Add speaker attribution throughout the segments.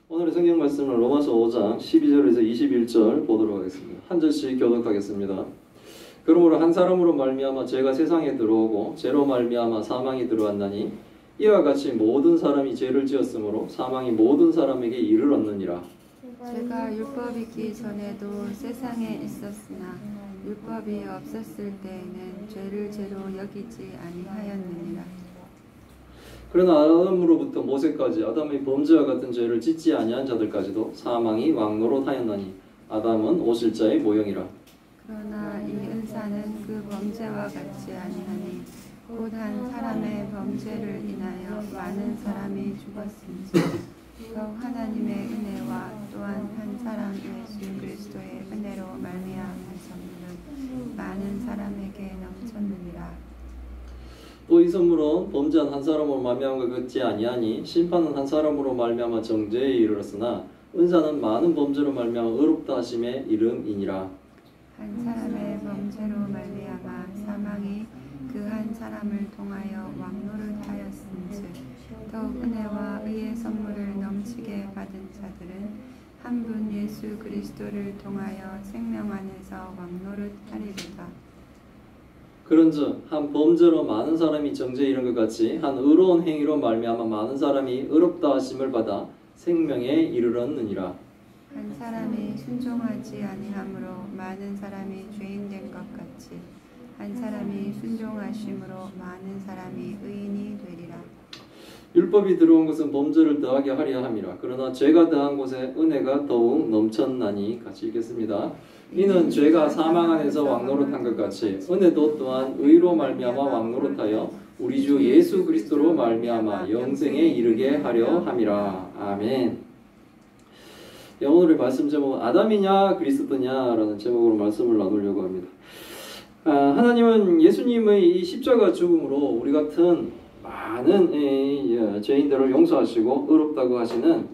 Speaker 1: 오늘의 성경 말씀은 로마서 5장 12절에서 21절 보도록 하겠습니다. 한 절씩 교독하겠습니다. 그러므로 한 사람으로 말미암아 죄가 세상에 들어오고 죄로 말미암아 사망이 들어왔나니 이와 같이 모든 사람이 죄를 지었으므로 사망이 모든 사람에게 이르렀느니라.
Speaker 2: 죄가 율법이 있기 전에도 세상에 있었으나 율법이 없었을 때에는 죄를 죄로 여기지 아니하였느니라.
Speaker 1: 그러나 아담으로부터 모세까지 아담의 범죄와 같은 죄를 짓지 아니한 자들까지도 사망이 왕노릇하였나니 아담은 오실자의 모형이라.
Speaker 2: 그러나 이 은사는 그 범죄와 같지 아니하니 곧 한 사람의 범죄를 인하여 많은 사람이 죽었은지 더욱 하나님의 은혜와 또한 한 사람 예수 그리스도의 은혜로 말미암은 선물은 많은 사람에게 넘쳤느니라.
Speaker 1: 또 이 선물은 범죄한 한 사람으로 말미암은 것 같지 아니하니 심판은 한 사람으로 말미암아 정죄에 이르렀으나 은사는 많은 범죄로 말미암아 의롭다 하심에 이름이니라.
Speaker 2: 한 사람의 범죄로 말미암아 사망이 그 한 사람을 통하여 왕노릇하였은즉 더욱 은혜와 의의 선물을 넘치게 받은 자들은 한 분 예수 그리스도를 통하여 생명 안에서 왕노릇하리로다.
Speaker 1: 그런즉 한 범죄로 많은 사람이 정죄에 이른 것 같이 한 의로운 행위로 말미암아 많은 사람이 의롭다 하심을 받아 생명에 이르렀느니라.
Speaker 2: 한 사람이 순종하지 아니함으로 많은 사람이 죄인 된 것 같이 한 사람이 순종하심으로 많은 사람이 의인이 되리라.
Speaker 1: 율법이 들어온 것은 범죄를 더하게 하려 함이라. 그러나 죄가 더한 곳에 은혜가 더욱 넘쳤나니. 같이 읽겠습니다. 이는 죄가 사망 안에서 왕노릇한 것 같이 은혜도 또한 의로 말미암아 왕노릇하여 우리 주 예수 그리스도로 말미암아 영생에 이르게 하려 함이라. 아멘. 오늘의 말씀 제목은 아담이냐 그리스도냐라는 제목으로 말씀을 나누려고 합니다. 하나님은 예수님의 이 십자가 죽음으로 우리 같은 많은 죄인들을 용서하시고 의롭다고 하시는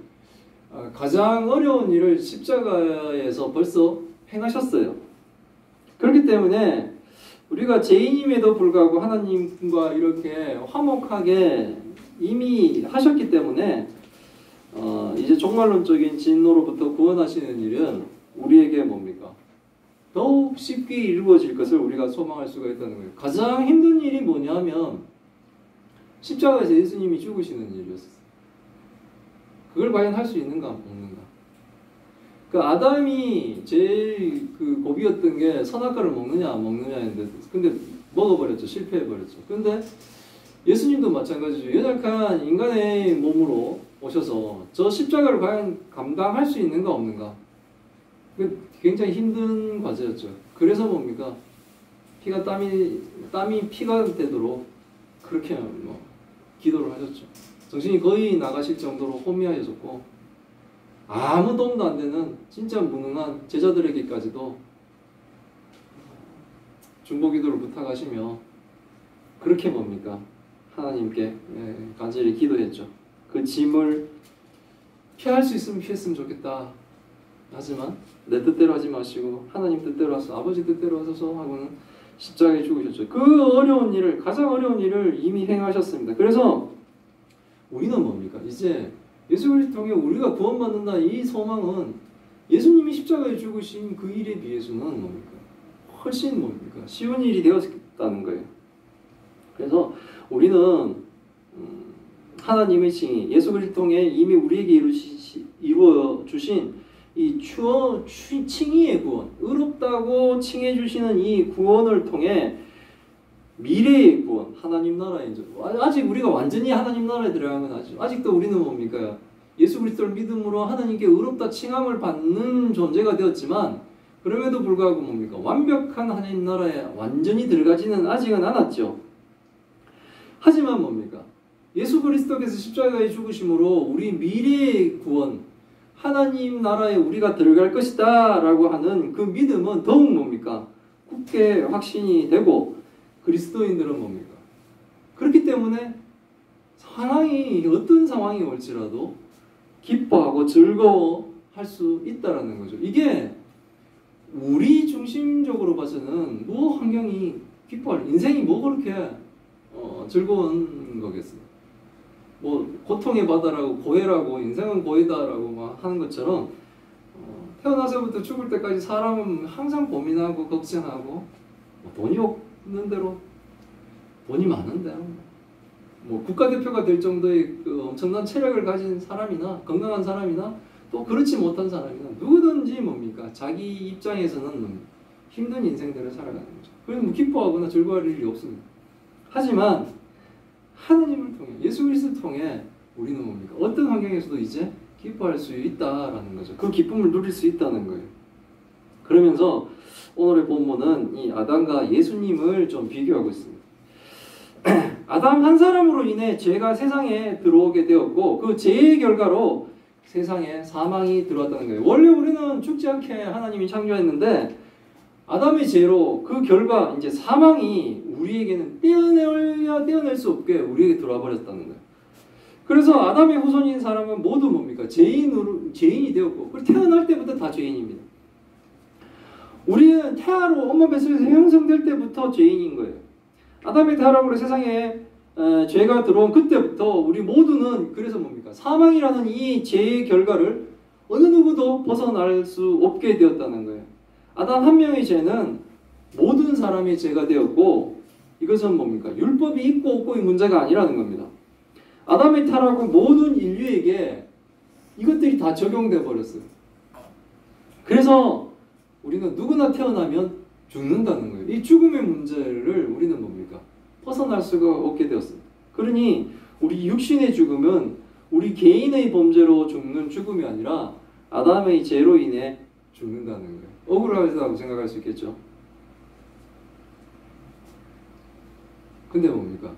Speaker 1: 가장 어려운 일을 십자가에서 벌써 행하셨어요. 그렇기 때문에 우리가 죄인임에도 불구하고 하나님과 이렇게 화목하게 이미 하셨기 때문에 이제 종말론적인 진노로부터 구원하시는 일은 우리에게 뭡니까? 더욱 쉽게 이루어질 것을 우리가 소망할 수가 있다는 거예요. 가장 힘든 일이 뭐냐면 십자가에서 예수님이 죽으시는 일이었어요. 그걸 과연 할 수 있는가 없는가? 그 아담이 제일 그 고비였던 게 선악과를 먹느냐 안 먹느냐인데, 근데 먹어버렸죠. 실패해버렸죠. 근데 예수님도 마찬가지죠. 연약한 인간의 몸으로 오셔서 저 십자가를 과연 감당할 수 있는가 없는가? 굉장히 힘든 과제였죠. 그래서 뭡니까? 땀이 피가 되도록 그렇게 기도를 하셨죠. 정신이 거의 나가실 정도로 혼미하셨고 아무 도움도 안 되는 진짜 무능한 제자들에게까지도 중보기도를 부탁하시며 그렇게 뭡니까? 하나님께 간절히 기도했죠. 그 짐을 피할 수 있으면 피했으면 좋겠다. 하지만 내 뜻대로 하지 마시고 하나님 뜻대로 하소서, 아버지 뜻대로 하소서 하고는 십자가에 죽으셨죠. 그 어려운 일을, 가장 어려운 일을 이미 행하셨습니다. 그래서 우리는 뭡니까? 이제 예수 그리스도 통해 우리가 구원받는다 이 소망은 예수님이 십자가에 죽으신 그 일에 비해서는 뭡니까? 훨씬 뭡니까? 쉬운 일이 되었다는 거예요. 그래서 우리는 하나님의 칭의, 예수 그리스도 통해 이미 우리에게 이루어 주신 이 칭의의 구원, 의롭다고 칭해 주시는 이 구원을 통해 미래의 구원, 하나님 나라에 아직 우리가 완전히 하나님 나라에 들어간 건 아직도 우리는 뭡니까? 예수 그리스도를 믿음으로 하나님께 의롭다 칭함을 받는 존재가 되었지만 그럼에도 불구하고 뭡니까? 완벽한 하나님 나라에 완전히 들어가지는 아직은 않았죠. 하지만 뭡니까? 예수 그리스도께서 십자가에 죽으심으로 우리 미래의 구원, 하나님 나라에 우리가 들어갈 것이다 라고 하는 그 믿음은 더욱 뭡니까? 굳게 확신이 되고 그리스도인들은 뭡니까? 그렇기 때문에 어떤 상황이 올지라도 기뻐하고 즐거워할 수 있다라는 거죠. 이게 우리 중심적으로 봐서는 뭐 환경이 기뻐할, 인생이 뭐 그렇게 즐거운 거겠어요. 뭐 고통의 바다라고 고해라고 인생은 고해다라고 막 하는 것처럼 태어나서부터 죽을 때까지 사람은 항상 고민하고 걱정하고 돈이 없는 대로 돈이 많은데 뭐 국가대표가 될 정도의 그 엄청난 체력을 가진 사람이나 건강한 사람이나 또 그렇지 못한 사람이나 누구든지 뭡니까 자기 입장에서는 힘든 인생들을 살아가는 거죠. 그래서 뭐 기뻐하거나 즐거워할 일이 없습니다. 하지만 하느님을 통해 예수 그리스도를 통해 우리는 뭡니까 어떤 환경에서도 이제 기뻐할 수 있다라는 거죠. 그 기쁨을 누릴 수 있다는 거예요. 그러면서 오늘의 본문은 이 아담과 예수님을 좀 비교하고 있습니다. 아담 한 사람으로 인해 죄가 세상에 들어오게 되었고 그 죄의 결과로 세상에 사망이 들어왔다는 거예요. 원래 우리는 죽지 않게 하나님이 창조했는데 아담의 죄로 그 결과 이제 사망이 우리에게는 떼어낼 수 없게 우리에게 들어와 버렸다는 거예요. 그래서 아담의 후손인 사람은 모두 뭡니까? 죄인이 되었고 그리고 태어날 때부터 다 죄인입니다. 우리는 태아로 엄마 뱃속에서 형성될 때부터 죄인인 거예요. 아담의 타락으로 세상에 죄가 들어온 그때부터 우리 모두는 그래서 뭡니까? 사망이라는 이 죄의 결과를 어느 누구도 벗어날 수 없게 되었다는 거예요. 아담 한 명의 죄는 모든 사람의 죄가 되었고 이것은 뭡니까? 율법이 있고 없고의 문제가 아니라는 겁니다. 아담의 타락은 모든 인류에게 이것들이 다 적용돼 버렸어요. 그래서 우리는 누구나 태어나면 죽는다는 거예요. 이 죽음의 문제를 우리는 뭡니까? 벗어날 수가 없게 되었습니다. 그러니 우리 육신의 죽음은 우리 개인의 범죄로 죽는 죽음이 아니라 아담의 죄로 인해 죽는다는 거예요. 억울하다고 생각할 수 있겠죠. 근데 뭡니까?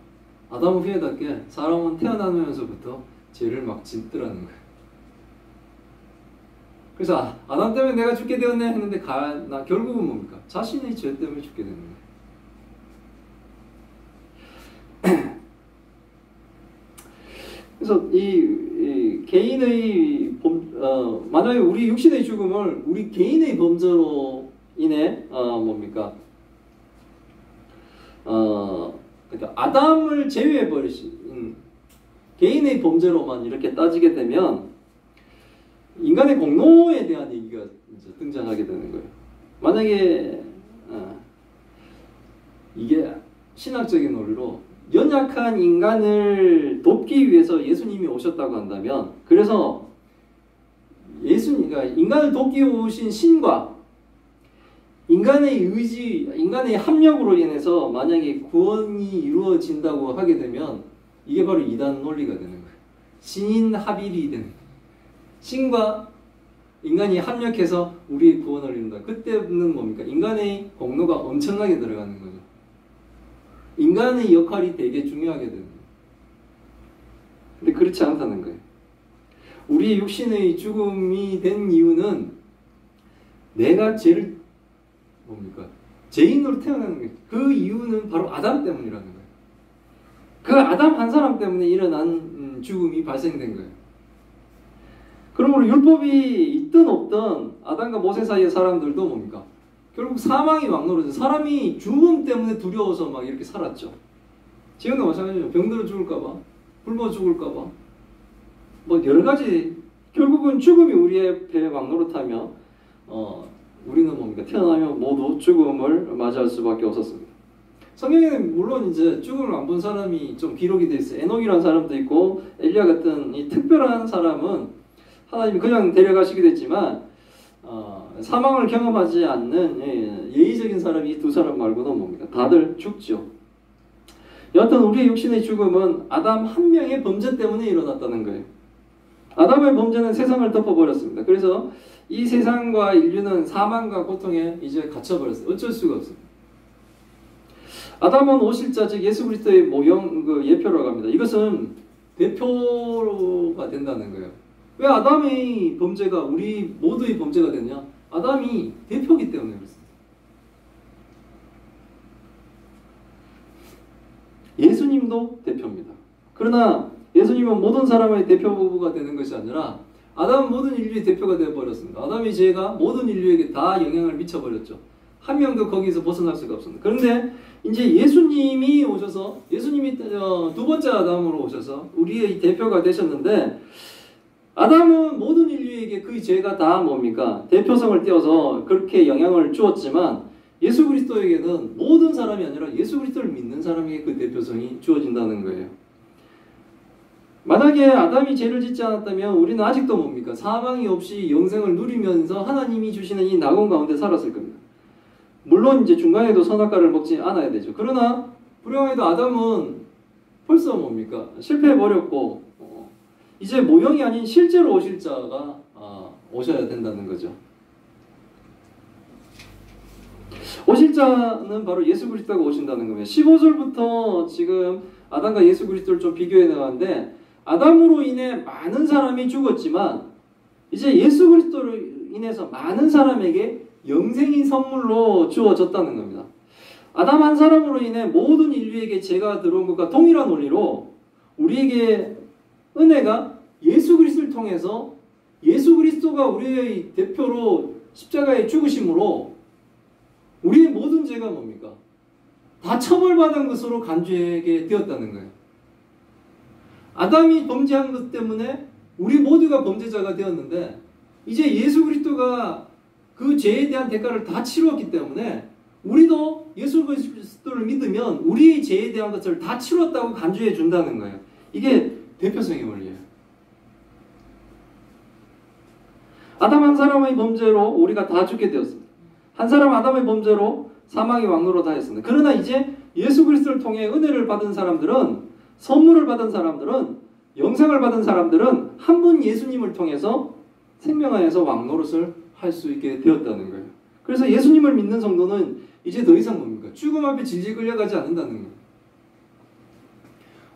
Speaker 1: 아담은 후회답게 사람은 태어나면서부터 죄를 막 짓더라는 거예요. 그래서 아담 때문에 내가 죽게 되었네 했는데 나 결국은 뭡니까? 자신의 죄 때문에 죽게 되는 거예요. 그래서 이 개인의 만약에 우리 육신의 죽음을 우리 개인의 범죄로 인해 뭡니까? 그러니까 아담을 제외해 버리신 개인의 범죄로만 이렇게 따지게 되면 인간의 공로에 대한 얘기가 이제 등장하게 되는 거예요. 만약에 이게 신학적인 논리로 연약한 인간을 돕기 위해서 예수님이 오셨다고 한다면, 그래서 그러니까 인간을 돕기 오신 신과 인간의 의지, 인간의 합력으로 인해서 만약에 구원이 이루어진다고 하게 되면 이게 바로 이단 논리가 되는 거예요. 신인 합일이 되는 거예요. 신과 인간이 합력해서 우리의 구원을 이룬다. 그때는 뭡니까? 인간의 공로가 엄청나게 들어가는 거죠. 인간의 역할이 되게 중요하게 되는 거예요. 근데 그렇지 않다는 거예요. 우리 육신의 죽음이 된 이유는 내가 죄를 뭡니까? 죄인으로 태어나는 거예요. 그 이유는 바로 아담 때문이라는 거예요. 그 아담 한 사람 때문에 일어난 죽음이 발생된 거예요. 그러므로 율법이 있든 없든 아담과 모세 사이의 사람들도 뭡니까? 결국 사망이 왕노릇해. 사람이 죽음 때문에 두려워서 막 이렇게 살았죠. 지금도 마찬가지죠. 병들어 죽을까봐, 굶어 죽을까봐, 뭐 여러 가지. 결국은 죽음이 우리의 배에 왕노릇하며 우리는 뭡니까? 태어나면 모두 죽음을 맞이할 수밖에 없었습니다. 성경에는 물론 이제 죽음을 안 본 사람이 좀 기록이 돼 있어요. 에녹이라는 사람도 있고 엘리야 같은 이 특별한 사람은 하나님이 그냥 데려가시기도 했지만 사망을 경험하지 않는 예의적인 사람이 이 두 사람 말고는 뭡니까? 다들 죽죠. 여하튼 우리의 육신의 죽음은 아담 한 명의 범죄 때문에 일어났다는 거예요. 아담의 범죄는 세상을 덮어버렸습니다. 그래서 이 세상과 인류는 사망과 고통에 이제 갇혀버렸어요. 어쩔 수가 없어요. 아담은 오실자 즉 예수 그리스도의 모형 예표라고 합니다. 이것은 대표가 된다는 거예요. 왜 아담의 범죄가 우리 모두의 범죄가 되냐? 아담이 대표기 때문에 그렇습니다. 예수님도 대표입니다. 그러나 예수님은 모든 사람의 대표가 되는 것이 아니라 아담은 모든 인류의 대표가 되어버렸습니다. 아담의 죄가 모든 인류에게 다 영향을 미쳐버렸죠. 한 명도 거기서 벗어날 수가 없습니다. 그런데 이제 예수님이 오셔서 예수님이 두 번째 아담으로 오셔서 우리의 대표가 되셨는데 아담은 모든 인류에게 그 죄가 다 뭡니까? 대표성을 띄어서 그렇게 영향을 주었지만 예수 그리스도에게는 모든 사람이 아니라 예수 그리스도를 믿는 사람에게 그 대표성이 주어진다는 거예요. 만약에 아담이 죄를 짓지 않았다면 우리는 아직도 뭡니까? 사망이 없이 영생을 누리면서 하나님이 주시는 이 낙원 가운데 살았을 겁니다. 물론 이제 중간에도 선악과를 먹지 않아야 되죠. 그러나 불행하게도 아담은 벌써 뭡니까? 실패해버렸고 이제 모형이 아닌 실제로 오실 자가 오셔야 된다는 거죠. 오실 자는 바로 예수 그리스도가 오신다는 겁니다. 15절부터 지금 아담과 예수 그리스도를 좀 비교해 나가는데 아담으로 인해 많은 사람이 죽었지만 이제 예수 그리스도로 인해서 많은 사람에게 영생이 선물로 주어졌다는 겁니다. 아담 한 사람으로 인해 모든 인류에게 죄가 들어온 것과 동일한 원리로 우리에게 은혜가 예수 그리스도를 통해서 예수 그리스도가 우리의 대표로 십자가에 죽으심으로 우리의 모든 죄가 뭡니까? 다 처벌받은 것으로 간주하게 되었다는 거예요. 아담이 범죄한 것 때문에 우리 모두가 범죄자가 되었는데 이제 예수 그리스도가 그 죄에 대한 대가를 다 치루었기 때문에 우리도 예수 그리스도를 믿으면 우리의 죄에 대한 것을 다 치루었다고 간주해 준다는 거예요. 이게 대표성의 원리예요. 아담 한 사람의 범죄로 우리가 다 죽게 되었습니다. 한 사람 아담의 범죄로 사망의 왕노로 다했습니다. 그러나 이제 예수 그리스도를 통해 은혜를 받은 사람들은 선물을 받은 사람들은 영생을 받은 사람들은 한 분 예수님을 통해서 생명 안에서 왕노릇을 할 수 있게 되었다는 거예요. 그래서 예수님을 믿는 성도는 이제 더 이상 뭡니까? 죽음 앞에 질질 끌려가지 않는다는 거예요.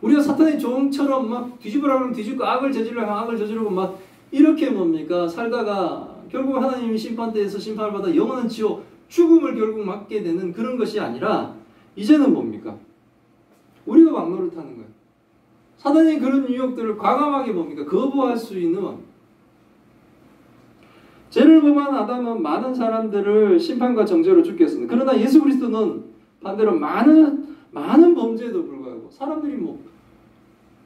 Speaker 1: 우리가 사탄의 종처럼 막 뒤집으라면 뒤집고 악을 저지르면 악을 저지르고 막 이렇게 뭡니까? 살다가 결국 하나님이 심판대에서 심판을 받아 영원한 지옥, 죽음을 결국 맞게 되는 그런 것이 아니라 이제는 뭡니까? 우리가 왕노릇하는 거예요. 사단의 그런 유혹들을 과감하게 뭡니까? 거부할 수 있는 죄를 범한 아담은 많은 사람들을 심판과 정죄로 죽게 했습니다. 그러나 예수 그리스도는 반대로 많은 범죄에도 불구하고 사람들이 뭐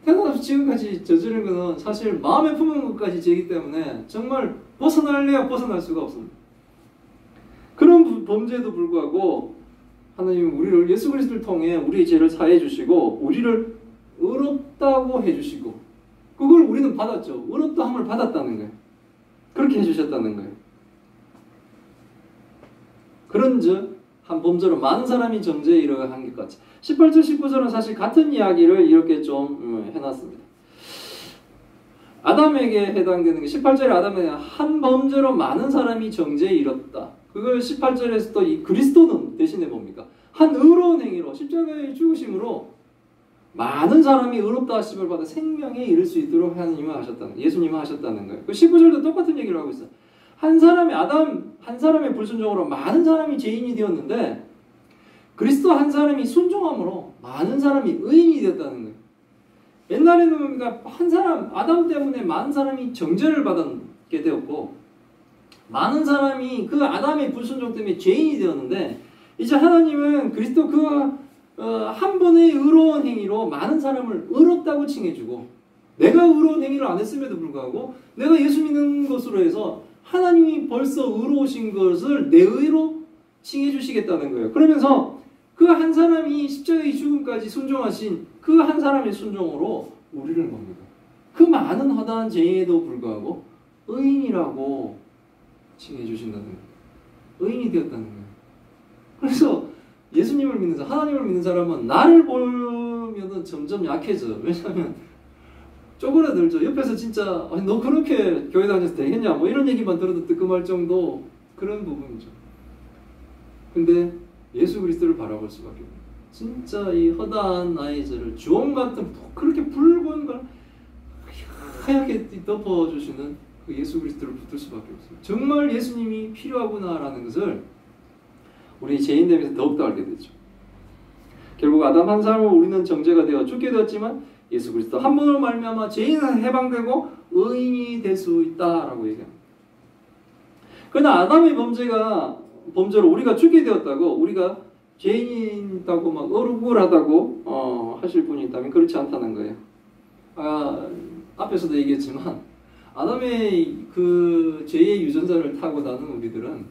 Speaker 1: 태어나서 지금까지 저지른 것은 사실 마음에 품은 것까지 죄이기 때문에 정말 벗어날래야 벗어날 수가 없습니다. 그런 범죄에도 불구하고 하나님은 우리를 예수 그리스도를 통해 우리의 죄를 사해 주시고 우리를 의롭다고 해주시고 그걸 우리는 받았죠. 의롭다함을 받았다는 거예요. 그렇게 해주셨다는 거예요. 그런즉 한 범죄로 많은 사람이 정죄에 이르한 것 같이 18절 19절은 사실 같은 이야기를 이렇게 좀 해놨습니다. 아담에게 해당되는 게 18절에 아담에게 한 범죄로 많은 사람이 정죄에 이르렀다. 그걸 18절에서 또 이 그리스도는 대신에 뭡니까? 한 의로운 행위로 십자가의 죽으심으로 많은 사람이 의롭다 하심을 받아 생명에 이를 수 있도록 하나님은 하셨다는 예수님은 하셨다는 거예요. 그 19절도 똑같은 얘기를 하고 있어요. 한 사람의 아담 한 사람의 불순종으로 많은 사람이 죄인이 되었는데 그리스도 한 사람이 순종함으로 많은 사람이 의인이 되었다는 거예요. 옛날에는 뭡니까? 한 사람 아담 때문에 많은 사람이 정죄를 받게 되었고 많은 사람이 그 아담의 불순종 때문에 죄인이 되었는데 이제 하나님은 그리스도 한 번의 의로운 행위로 많은 사람을 의롭다고 칭해주고 내가 의로운 행위를 안 했음에도 불구하고 내가 예수 믿는 것으로 해서 하나님이 벌써 의로우신 것을 내 의로 칭해주시겠다는 거예요. 그러면서 그 한 사람이 십자가의 죽음까지 순종하신 그 한 사람의 순종으로 우리를 뭡니까? 그 많은 허다한 죄에도 불구하고 의인이라고 칭해주신다는 거예요. 의인이 되었다는 거예요. 그래서 예수님을 믿는 사람, 하나님을 믿는 사람은 나를 보면은 점점 약해져. 왜냐하면 쪼그라들죠. 옆에서 진짜 너 그렇게 교회 다녀서 되겠냐 뭐 이런 얘기만 들어도 뜨끔할 정도 그런 부분이죠. 근데 예수 그리스도를 바라볼 수밖에 없어요. 진짜 이 허다한 나의 죄를 주홍 같은 그렇게 붉은 걸 하얗게 덮어주시는 그 예수 그리스도를 붙들 수밖에 없어요. 정말 예수님이 필요하구나라는 것을 우리 죄인 되면서 더욱더 알게 되죠. 결국 아담 한 사람으로 우리는 정죄가 되어 죽게 되었지만 예수 그리스도 한 분으로 말미암아 죄인은 해방되고 의인이 될 수 있다라고 얘기합니다. 그러나 아담의 범죄가 범죄로 우리가 죽게 되었다고, 우리가 죄인이다고 막 억울하다고 하실 분이 있다면 그렇지 않다는 거예요. 앞에서도 얘기했지만 아담의 그 죄의 유전자를 타고 나는 우리들은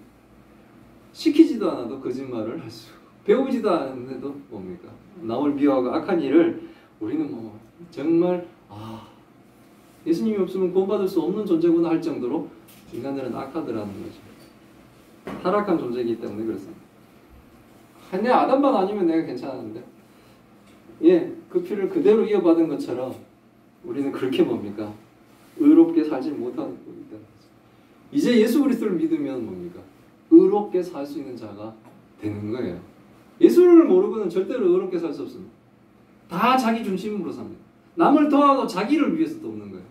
Speaker 1: 시키지도 않아도 거짓말을 할 수, 배우지도 않는데도 뭡니까? 남을 미워하고 악한 일을 우리는 뭐 정말 예수님이 없으면 구원받을 수 없는 존재구나 할 정도로 인간들은 악하더라는 거죠. 타락한 존재이기 때문에 그렇습니다. 내 아담만 아니면 내가 괜찮았는데, 그 피를 그대로 이어받은 것처럼 우리는 그렇게 뭡니까? 의롭게 살지 못하는 거기 때문에. 이제 예수 그리스도를 믿으면 뭡니까? 의롭게 살 수 있는 자가 되는 거예요. 예수를 모르고는 절대로 의롭게 살 수 없습니다. 다 자기 중심으로 삽니다. 남을 도와도 자기를 위해서도 없는 거예요.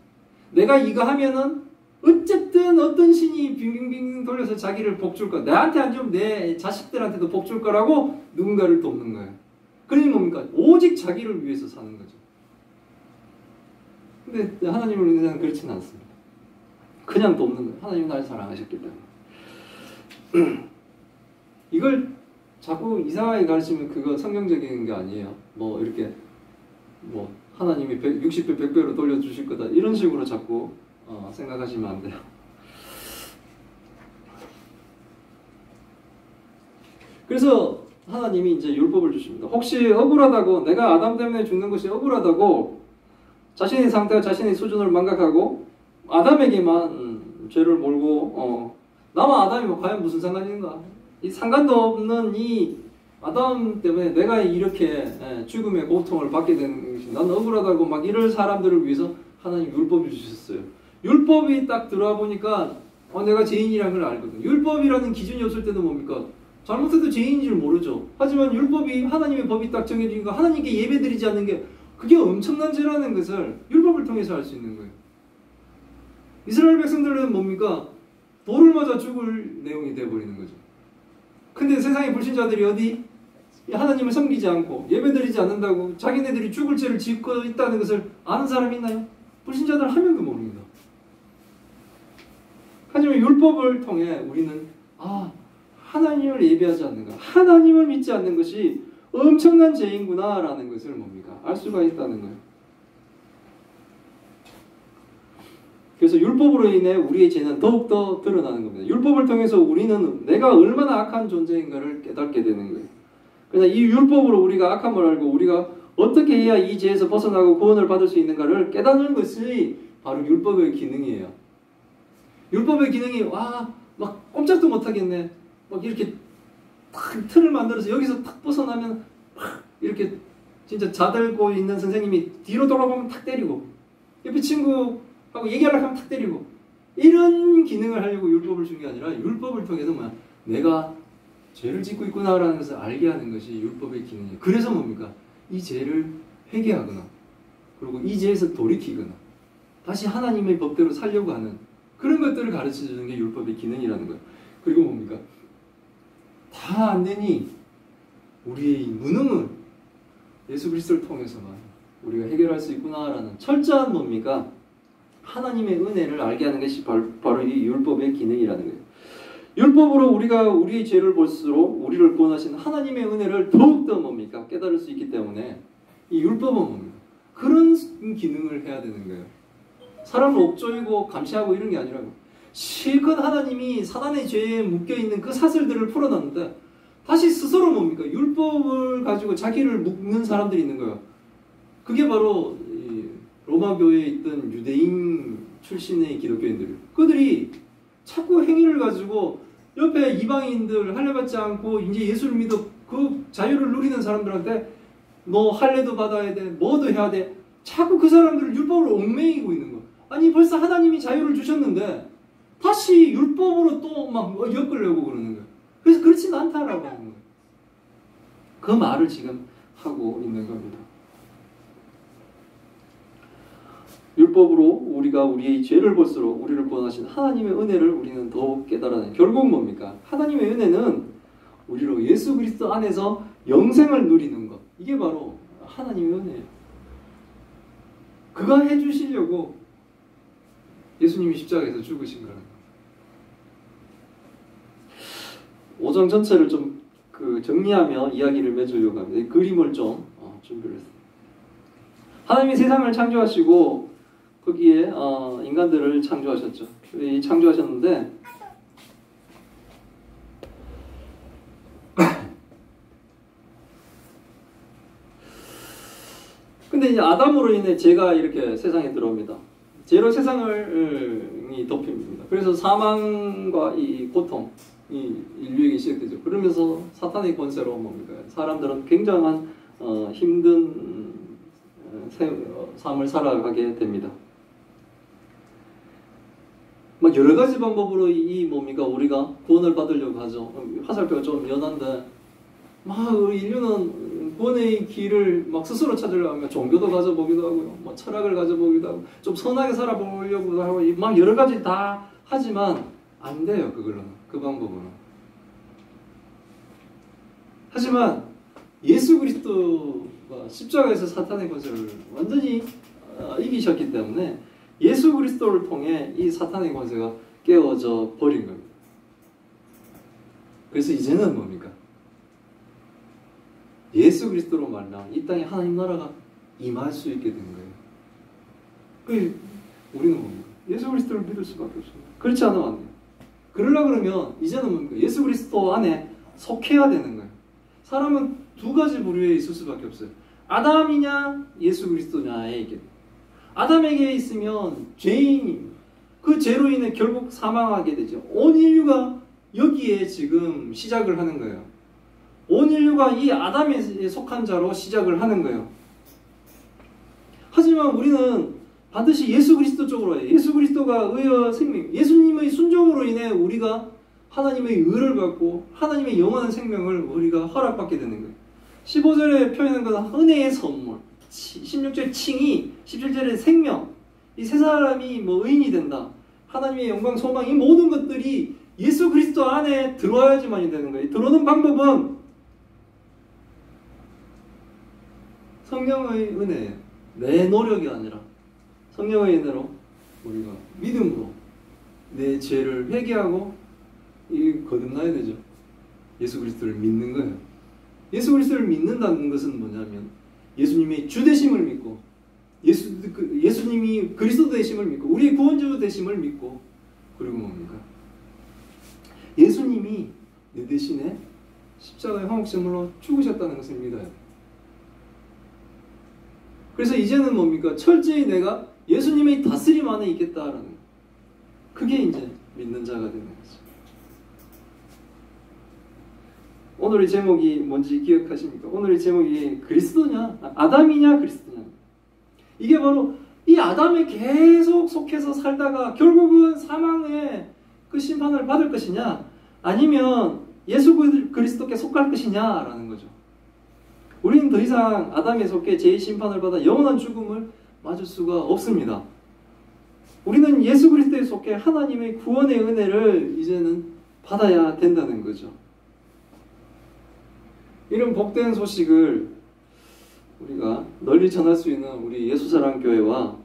Speaker 1: 내가 이거 하면은 어쨌든 어떤 신이 빙빙빙 돌려서 자기를 복줄 거야. 나한테 안 주면 내 자식들한테도 복줄 거라고 누군가를 돕는 거예요. 그러니 뭡니까? 오직 자기를 위해서 사는 거죠. 근데 하나님을 믿는 자는 그렇지는 않습니다. 그냥 돕는 거예요. 하나님이 날 사랑하셨기 때문에. 이걸 자꾸 이상하게 가르치면 그거 성경적인 게 아니에요. 뭐 이렇게 뭐 하나님이 60배 100배로 돌려주실 거다 이런 식으로 자꾸 생각하시면 안 돼요. 그래서 하나님이 이제 율법을 주십니다. 혹시 억울하다고, 내가 아담 때문에 죽는 것이 억울하다고 자신의 상태와 자신의 수준을 망각하고 아담에게만 죄를 몰고 나와 아담이 과연 무슨 상관이 있는가? 이 상관도 없는 이 아담 때문에 내가 이렇게 죽음의 고통을 받게 되는 것이 난 억울하다고 막 이럴 사람들을 위해서 하나님 율법을 주셨어요. 율법이 딱 들어와 보니까 내가 죄인이라는 걸 알거든. 율법이라는 기준이 없을 때는 뭡니까? 잘못해도 죄인인 줄 모르죠. 하지만 율법이, 하나님의 법이 딱 정해지니까 하나님께 예배드리지 않는 게 그게 엄청난 죄라는 것을 율법을 통해서 알 수 있는 거예요. 이스라엘 백성들은 뭡니까? 돌을 맞아 죽을 내용이 되어버리는 거죠. 근데 세상의 불신자들이 어디? 하나님을 섬기지 않고 예배드리지 않는다고 자기네들이 죽을 죄를 짓고 있다는 것을 아는 사람이 있나요? 불신자들 한 명도 모릅니다. 하지만 율법을 통해 우리는 하나님을 예배하지 않는 것, 하나님을 믿지 않는 것이 엄청난 죄인구나 라는 것을 뭡니까? 알 수가 있다는 거예요. 그래서 율법으로 인해 우리의 죄는 더욱더 드러나는 겁니다. 율법을 통해서 우리는 내가 얼마나 악한 존재인가를 깨닫게 되는 거예요. 그러나 이 율법으로 우리가 악함을 알고 우리가 어떻게 해야 이 죄에서 벗어나고 구원을 받을 수 있는가를 깨닫는 것이 바로 율법의 기능이에요. 율법의 기능이 막 꼼짝도 못하겠네. 막 이렇게 탁 틀을 만들어서 여기서 탁 벗어나면 막 이렇게 진짜 자들고 있는 선생님이 뒤로 돌아보면 탁 때리고 옆에 친구하고 얘기하려고 하면 탁 때리고 이런 기능을 하려고 율법을 준 게 아니라 율법을 통해서 내가 죄를 짓고 있구나라는 것을 알게 하는 것이 율법의 기능이에요. 그래서 뭡니까? 이 죄를 회개하거나 그리고 이 죄에서 돌이키거나 다시 하나님의 법대로 살려고 하는 그런 것들을 가르쳐주는 게 율법의 기능이라는 거예요. 그리고 뭡니까? 다 안 되니 우리의 무능을 예수 그리스도를 통해서만 우리가 해결할 수 있구나라는 철저한 뭡니까? 하나님의 은혜를 알게 하는 것이 바로 이 율법의 기능이라는 거예요. 율법으로 우리가 우리의 죄를 볼수록 우리를 구원하신 하나님의 은혜를 더욱더 뭡니까? 깨달을 수 있기 때문에 이 율법은 뭡니까? 그런 기능을 해야 되는 거예요. 사람을 옥조이고 감시하고 이런 게 아니라고. 실컷 하나님이 사단의 죄에 묶여있는 그 사슬들을 풀어놨는데 다시 스스로 뭡니까? 율법을 가지고 자기를 묶는 사람들이 있는 거예요. 그게 바로 로마 교회에 있던 유대인 출신의 기독교인들이에요. 그들이 자꾸 행위를 가지고 옆에 이방인들 할례받지 않고 이제 예수를 믿어 그 자유를 누리는 사람들한테 너 할례도 받아야 돼, 뭐도 해야 돼. 자꾸 그 사람들을 율법으로 얽매이고 있는 거예요. 아니 벌써 하나님이 자유를 주셨는데 다시 율법으로 또 막 엮으려고 그러는 거예요. 그래서 그렇지는 않다라고 하는 거예요. 그 말을 지금 하고 있는 겁니다. 율법으로 우리가 우리의 죄를 볼수록 우리를 구원하신 하나님의 은혜를 우리는 더욱 깨달아내는. 결국 뭡니까? 하나님의 은혜는 우리로 예수 그리스도 안에서 영생을 누리는 것. 이게 바로 하나님의 은혜예요. 그가 해주시려고 예수님이 십자가에서 죽으신 거라는 거예요. 5장 전체를 좀 정리하며 이야기를 맺으려고 합니다. 이 그림을 좀 준비를 했습니다. 하나님이 세상을 창조하시고 거기에 인간들을 창조하셨죠. 이 창조하셨는데 근데 이제 아담으로 인해 죄가 이렇게 세상에 들어옵니다. 죄로 세상을 덮입니다. 그래서 사망과 이 고통, 이 인류에게 시작되죠. 그러면서 사탄의 권세로 뭡니까? 사람들은 굉장한 힘든 삶을 살아가게 됩니다. 막 여러 가지 방법으로 이 뭡니까? 우리가 구원을 받으려고 하죠. 화살표가 좀 연한데 막 인류는 구원의 길을 막 스스로 찾으려고 하면 종교도 가져보기도 하고요. 뭐 철학을 가져보기도 하고 좀 선하게 살아보려고 하고 막 여러 가지 다 하지만 안 돼요. 그걸로는. 그 방법으로는. 하지만 예수 그리스도가 십자가에서 사탄의 권세를 완전히 이기셨기 때문에 예수 그리스도를 통해 이 사탄의 권세가 깨어져 버린 겁니다. 그래서 이제는 뭡니까? 예수 그리스도로 말미암아 이 땅에 하나님 나라가 임할 수 있게 된 거예요. 그 우리는 뭡니까? 예수 그리스도를 믿을 수밖에 없습니다. 그렇지 않으면 안 돼요. 그러려고 그러면 이제는 뭡니까? 예수 그리스도 안에 속해야 되는 거예요. 사람은 두 가지 부류에 있을 수밖에 없어요. 아담이냐 예수 그리스도냐에 있게 돼요. 아담에게 있으면 죄인입니다. 그 죄로 인해 결국 사망하게 되죠. 온 인류가 여기에 지금 시작을 하는 거예요. 온 인류가 이 아담에 속한 자로 시작을 하는 거예요. 하지만 우리는 반드시 예수 그리스도 쪽으로 해요. 예수 그리스도가 의와 생명, 예수님의 순종으로 인해 우리가 하나님의 의를 받고 하나님의 영원한 생명을 우리가 허락받게 되는 거예요. 15절에 표현한 것은 은혜의 선물, 16절 칭의, 17절에 생명, 이 세 사람이 뭐 의인이 된다. 하나님의 영광, 소망, 이 모든 것들이 예수 그리스도 안에 들어와야지만이 되는 거예요. 들어오는 방법은 성령의 은혜예요. 내 노력이 아니라 성령의 은혜로 우리가 믿음으로 내 죄를 회개하고 거듭나야 되죠. 예수 그리스도를 믿는 거예요. 예수 그리스도를 믿는다는 것은 뭐냐면 예수님의 주 되심을 믿고 예수님이 그리스도 되심을 믿고 우리의 구원주 되심을 믿고 그리고 뭡니까? 예수님이 내 대신에 십자가의 화목제물로 죽으셨다는 것을 믿어요. 그래서 이제는 뭡니까? 철저히 내가 예수님의 다스림 안에 있겠다라는 거예요. 그게 이제 믿는 자가 되는 거죠. 오늘의 제목이 뭔지 기억하십니까? 오늘의 제목이 그리스도냐? 아담이냐? 그리스도냐? 이게 바로 이 아담에 계속 속해서 살다가 결국은 사망의 그 심판을 받을 것이냐? 아니면 예수 그리스도께 속할 것이냐라는 거죠. 우리는 더 이상 아담에 속해 죄의 심판을 받아 영원한 죽음을 맞을 수가 없습니다. 우리는 예수 그리스도에 속해 하나님의 구원의 은혜를 이제는 받아야 된다는 거죠. 이런 복된 소식을 우리가 널리 전할 수 있는 우리 예수사랑교회와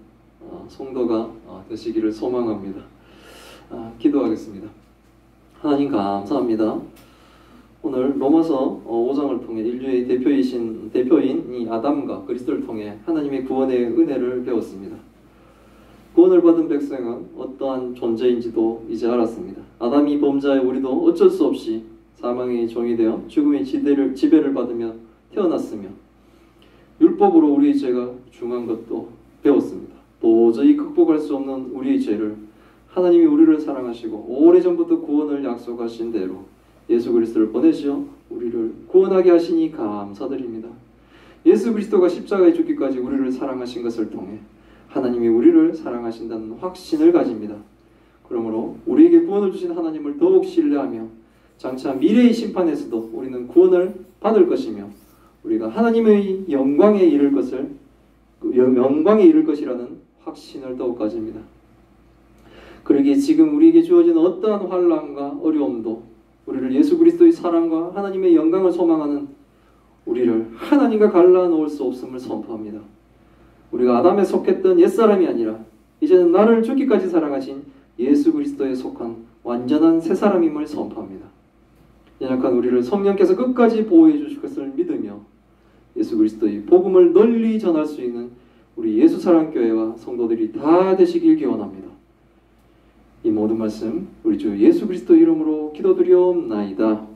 Speaker 1: 성도가 되시기를 소망합니다. 기도하겠습니다. 하나님 감사합니다. 오늘 로마서 5장을 통해 인류의 대표인 이 아담과 그리스도를 통해 하나님의 구원의 은혜를 배웠습니다. 구원을 받은 백성은 어떠한 존재인지도 이제 알았습니다. 아담이 범자의 우리도 어쩔 수 없이 사망의 종이 되어 죽음의 지배를 받으며 태어났으며 율법으로 우리의 죄가 중한 것도 배웠습니다. 도저히 극복할 수 없는 우리의 죄를 하나님이 우리를 사랑하시고 오래전부터 구원을 약속하신 대로 예수 그리스도를 보내시어 우리를 구원하게 하시니 감사드립니다. 예수 그리스도가 십자가에 죽기까지 우리를 사랑하신 것을 통해 하나님이 우리를 사랑하신다는 확신을 가집니다. 그러므로 우리에게 구원을 주신 하나님을 더욱 신뢰하며 장차 미래의 심판에서도 우리는 구원을 받을 것이며 우리가 하나님의 영광에 이를 것이라는 확신을 더욱 가집니다. 그러기에 지금 우리에게 주어진 어떠한 환난과 어려움도 우리를 예수 그리스도의 사랑과 하나님의 영광을 소망하는 우리를 하나님과 갈라놓을 수 없음을 선포합니다. 우리가 아담에 속했던 옛사람이 아니라 이제는 나를 죽기까지 사랑하신 예수 그리스도에 속한 완전한 새 사람임을 선포합니다. 연약한 우리를 성령께서 끝까지 보호해 주실 것을 믿으며 예수 그리스도의 복음을 널리 전할 수 있는 우리 예수사랑교회와 성도들이 다 되시길 기원합니다. 이 모든 말씀 우리 주 예수 그리스도 이름으로 기도드리옵나이다.